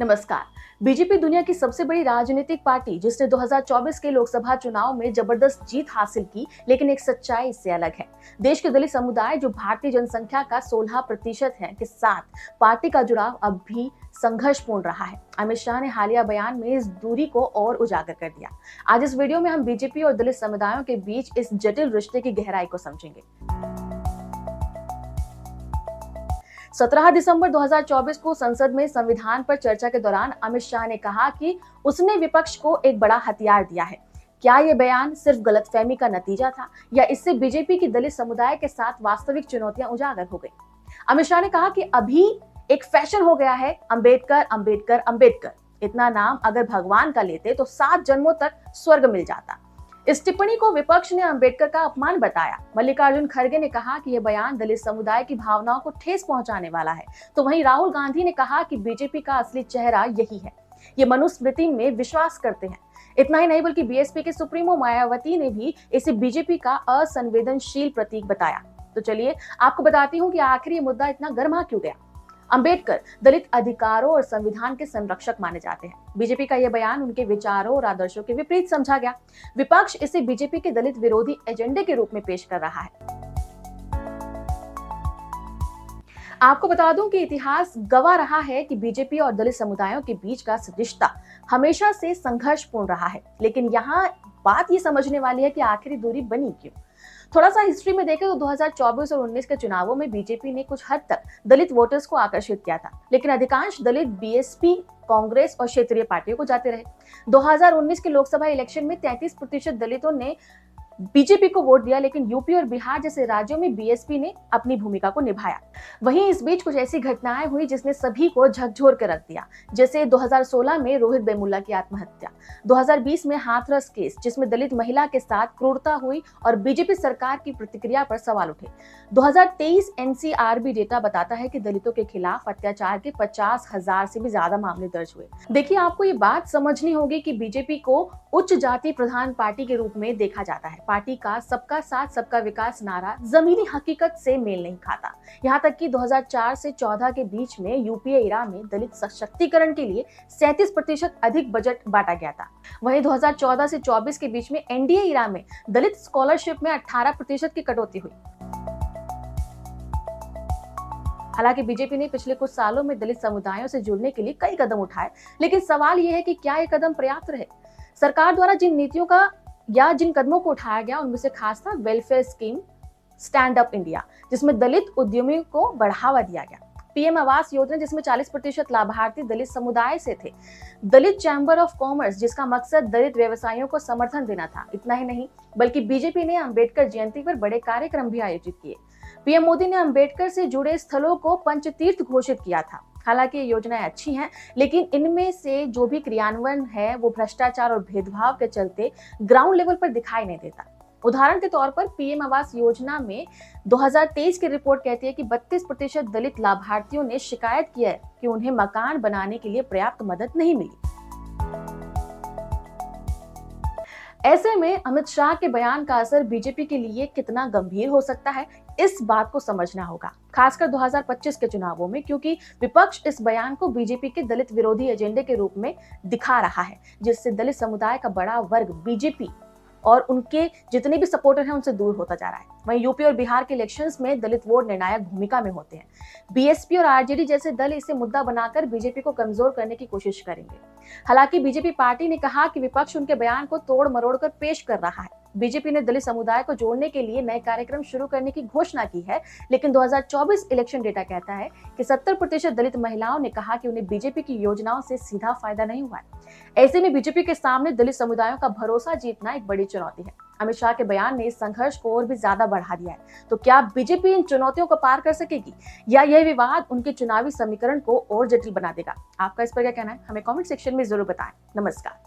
नमस्कार। बीजेपी दुनिया की सबसे बड़ी राजनीतिक पार्टी जिसने 2024 के लोकसभा चुनाव में जबरदस्त जीत हासिल की, लेकिन एक सच्चाई इससे अलग है। देश के दलित समुदाय जो भारतीय जनसंख्या का 16% है के साथ पार्टी का जुड़ाव अब भी संघर्षपूर्ण रहा है। अमित शाह ने हालिया बयान में इस दूरी को और उजागर कर दिया। आज इस वीडियो में हम बीजेपी और दलित समुदायों के बीच इस जटिल रिश्ते की गहराई को समझेंगे। 17 दिसंबर 2024 को संसद में संविधान पर चर्चा के दौरान अमित शाह ने कहा कि उसने विपक्ष को एक बड़ा हथियार दिया है। क्या यह बयान सिर्फ गलतफहमी का नतीजा था या इससे बीजेपी की दलित समुदाय के साथ वास्तविक चुनौतियां उजागर हो गई? अमित शाह ने कहा कि अभी एक फैशन हो गया है अंबेडकर अंबेडकर अंबेडकर। इतना नाम अगर भगवान का लेते तो 7 जन्मों तक स्वर्ग मिल जाता। इस टिप्पणी को विपक्ष ने अंबेडकर का अपमान बताया। मल्लिकार्जुन खड़गे ने कहा कि यह बयान दलित समुदाय की भावनाओं को ठेस पहुंचाने वाला है, तो वहीं राहुल गांधी ने कहा कि बीजेपी का असली चेहरा यही है, ये मनुस्मृति में विश्वास करते हैं। इतना ही नहीं बल्कि बीएसपी के सुप्रीमो मायावती ने भी इसे बीजेपी का असंवेदनशील प्रतीक बताया। तो चलिए आपको बताती हूँ कि आखिर ये मुद्दा इतना गर्मा क्यों गया। अंबेडकर दलित अधिकारों और संविधान के संरक्षक माने जाते हैं। बीजेपी का यह बयान उनके विचारों और आदर्शों के विपरीत समझा गया। विपक्ष इसे बीजेपी के दलित विरोधी एजेंडे के रूप में पेश कर रहा है। आपको बता दूं कि इतिहास गवाह रहा है कि बीजेपी और दलित समुदायों के बीच का रिश्ता हमेशा से संघर्षपूर्ण रहा है, लेकिन यहाँ बात ये समझने वाली है कि आखिरी दूरी बनी क्यों। थोड़ा सा हिस्ट्री में देखें तो 2024 और 19 के चुनावों में बीजेपी ने कुछ हद तक दलित वोटर्स को आकर्षित किया था, लेकिन अधिकांश दलित बीएसपी, कांग्रेस और क्षेत्रीय पार्टियों को जाते रहे। 2019 के लोकसभा इलेक्शन में 33% दलितों ने बीजेपी को वोट दिया, लेकिन यूपी और बिहार जैसे राज्यों में बीएसपी ने अपनी भूमिका को निभाया। वहीं इस बीच कुछ ऐसी घटनाएं हुई जिसने सभी को झकझोर कर रख दिया, जैसे 2016 में रोहित वेमुला की आत्महत्या, 2020 में हाथरस केस जिसमें दलित महिला के साथ क्रूरता हुई और बीजेपी सरकार की प्रतिक्रिया पर सवाल उठे। 2023 एनसीआरबी डेटा बताता है कि दलितों के खिलाफ अत्याचार के 50,000 से भी ज्यादा मामले दर्ज हुए। देखिए, आपको ये बात समझनी होगी कि बीजेपी को उच्च जाति प्रधान पार्टी के रूप में देखा जाता है। पार्टी का सबका साथ सबका विकास नारा जमीनी हकीकत से मेल नहीं खाता। यहाँ तक कि 2004 से 14 के बीच में यूपीए इरा में दलित सशक्तिकरण के लिए 37% अधिक बजट बांटा गया था। वहीं 2014 से 24 के बीच में एनडीए इरा में दलित स्कॉलरशिप में 18% की कटौती हुई। हालांकि बीजेपी ने पिछले कुछ सालों में दलित समुदायों से जुड़ने के लिए कई कदम उठाए, लेकिन सवाल यह है कि क्या ये कदम पर्याप्त रहे। सरकार द्वारा जिन नीतियों का या जिन कदमों को उठाया गया उनमें से खास था welfare scheme stand up India, जिसमें दलित उद्यमियों को बढ़ावा दिया गया। पीएम आवास योजना जिसमें 40% लाभार्थी दलित समुदाय से थे। दलित चैम्बर ऑफ कॉमर्स जिसका मकसद दलित व्यवसायियों को समर्थन देना था। इतना ही नहीं बल्कि बीजेपी ने अंबेडकर जयंती पर बड़े कार्यक्रम भी आयोजित किए। पीएम मोदी ने अंबेडकर से जुड़े स्थलों को पंचतीर्थ घोषित किया था। हालांकि ये योजनाएं अच्छी हैं, लेकिन इनमें से जो भी क्रियान्वयन है वो भ्रष्टाचार और भेदभाव के चलते ग्राउंड लेवल पर दिखाई नहीं देता। उदाहरण के तौर पर पीएम आवास योजना में 2023 की रिपोर्ट कहती है कि 32% दलित लाभार्थियों ने शिकायत की है कि उन्हें मकान बनाने के लिए पर्याप्त मदद नहीं मिली। ऐसे में अमित शाह के बयान का असर बीजेपी के लिए कितना गंभीर हो सकता है, इस बात को समझना होगा, खासकर 2025 के चुनावों में, क्योंकि विपक्ष इस बयान को बीजेपी के दलित विरोधी एजेंडे के रूप में दिखा रहा है, जिससे दलित समुदाय का बड़ा वर्ग बीजेपी और उनके जितने भी सपोर्टर हैं उनसे दूर होता जा रहा है। वहीं यूपी और बिहार के इलेक्शंस में दलित वोट निर्णायक भूमिका में होते हैं। बीएसपी और आरजेडी जैसे दल इसे मुद्दा बनाकर बीजेपी को कमजोर करने की कोशिश करेंगे। हालांकि बीजेपी पार्टी ने कहा कि विपक्ष उनके बयान को तोड़ मरोड़ कर पेश कर रहा है। बीजेपी ने दलित समुदाय को जोड़ने के लिए नए कार्यक्रम शुरू करने की घोषणा की है, लेकिन 2024 इलेक्शन डेटा कहता है कि 70% दलित महिलाओं ने कहा कि उन्हें बीजेपी की योजनाओं से सीधा फायदा नहीं हुआ है। ऐसे में बीजेपी के सामने दलित समुदायों का भरोसा जीतना एक बड़ी चुनौती है। अमित शाह के बयान ने इस संघर्ष को और भी ज्यादा बढ़ा दिया है। तो क्या बीजेपी इन चुनौतियों को पार कर सकेगी या यह विवाद उनके चुनावी समीकरण को और जटिल बना देगा? आपका इस पर क्या कहना है? हमें कमेंट सेक्शन में जरूर बताएं। नमस्कार।